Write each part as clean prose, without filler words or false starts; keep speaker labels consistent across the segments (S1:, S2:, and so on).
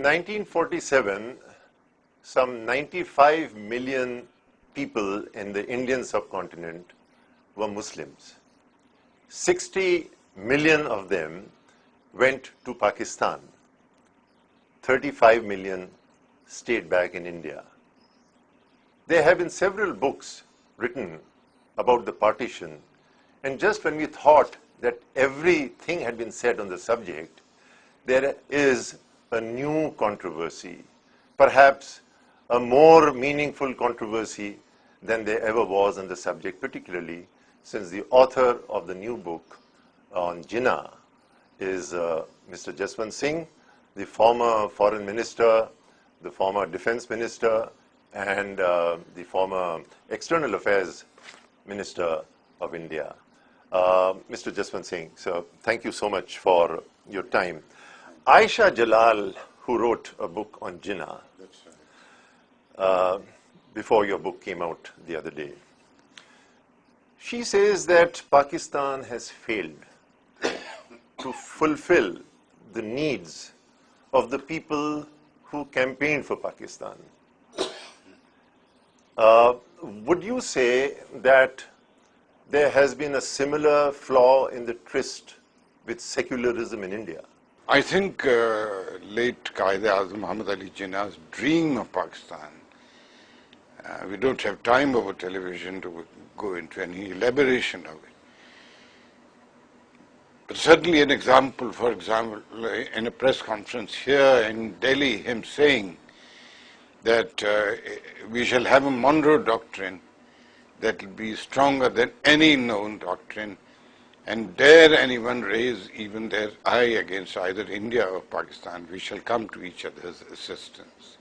S1: In 1947, some 95 million people in the Indian subcontinent were Muslims. 60 million of them went to Pakistan. 35 million stayed back in India. There have been several books written about the partition, and just when we thought that everything had been said on the subject, there is a new controversy, perhaps a more meaningful controversy than there ever was on the subject, particularly since the author of the new book on Jinnah is Mr. Jaswant Singh, the former foreign minister, the former defense minister, and the former external affairs minister of India. Mr. Jaswant Singh, so thank you so much for your time. Aisha Jalal, who wrote a book on Jinnah, before your book came out the other day, she says that Pakistan has failed to fulfill the needs of the people who campaigned for Pakistan. Would you say that there has been a similar flaw in the tryst with secularism in India?
S2: I think late Qaeda-e-Azam Muhammad Ali Jinnah's dream of Pakistan, we don't have time over television to go into any elaboration of it. But certainly an example, for example, in a press conference here in Delhi, him saying that we shall have a Monroe Doctrine that will be stronger than any known doctrine, and dare anyone raise even their eye against either India or Pakistan, we shall come to each other's assistance.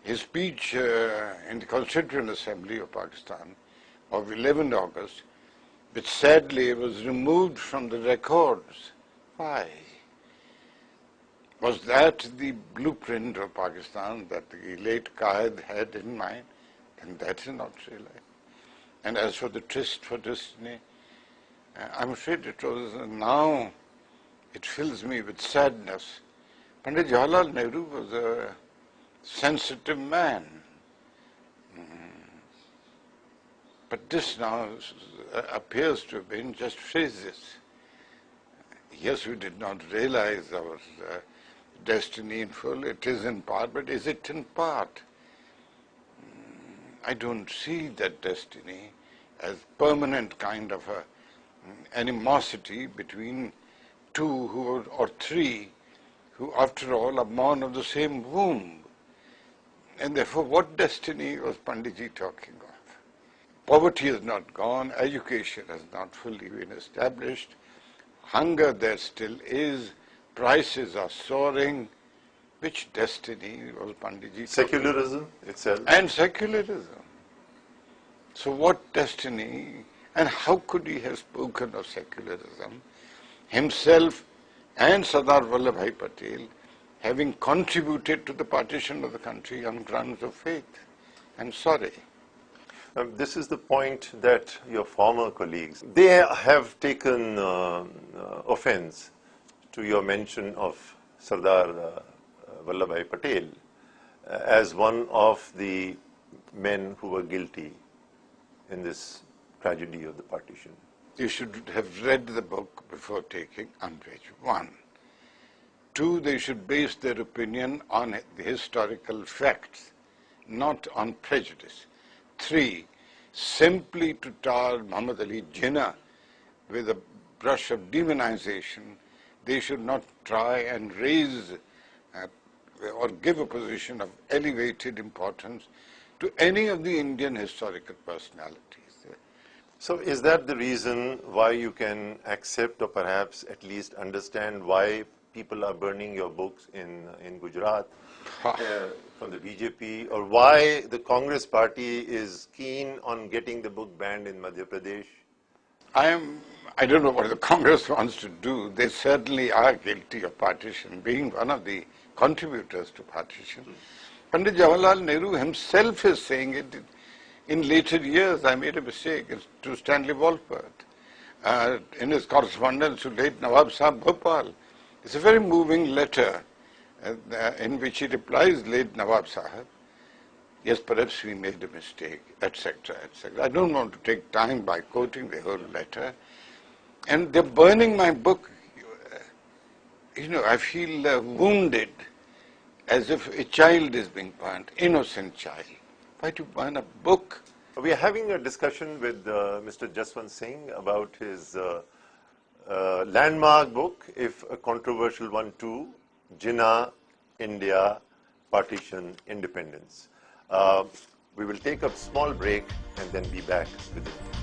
S2: His speech in the Constituent Assembly of Pakistan of 11 August, which sadly was removed from the records. Why? Was that the blueprint of Pakistan that the late Qaid had in mind? And that is not realized. And as for the tryst for destiny, I'm afraid it was now, it fills me with sadness. Pandit Jawaharlal Nehru was a sensitive man. But this now appears to have been just phrases. Yes, we did not realize our destiny in full. It is in part, but is it in part? I don't see that destiny as permanent kind of a animosity between two or three who, after all, are born of the same womb. And therefore, what destiny was Panditji talking of? Poverty has not gone, education has not fully been established, hunger there still is, prices are soaring. Which destiny was Panditji?
S1: Secularism itself.
S2: And secularism. So what destiny, and how could he have spoken of secularism, himself and Sardar Vallabhbhai Patel having contributed to the partition of the country on grounds of faith? I'm sorry.
S1: This is the point that your former colleagues, they have taken offense to your mention of Sardar Vallabhbhai Patel as one of the men who were guilty in this tragedy of the partition.
S2: You should have read the book before taking umbrage. 1. 2, they should base their opinion on the historical facts, not on prejudice. 3, simply to tar Muhammad Ali Jinnah with a brush of demonization, they should not try and raise or give a position of elevated importance to any of the Indian historical personalities.
S1: So is that the reason why you can accept or perhaps at least understand why people are burning your books in Gujarat from the BJP, or why the Congress party is keen on getting the book banned in Madhya Pradesh?
S2: I don't know what the Congress wants to do. They certainly are guilty of partition, being one of the contributors to partition. Pandit Jawaharlal Nehru himself is saying it. In later years, I made a mistake to Stanley Walpert. In his correspondence to late Nawab Sahib Bhopal, it's a very moving letter in which he replies, late Nawab Sahib, yes, perhaps we made a mistake, etc., etc. I don't want to take time by quoting the whole letter. And they're burning my book. I feel wounded, as if a child is being burned, innocent child. Why do you burn a book?
S1: We are having a discussion with Mr. Jaswant Singh about his landmark book, if a controversial one too, Jinnah, India, Partition, Independence. We will take a small break and then be back with it.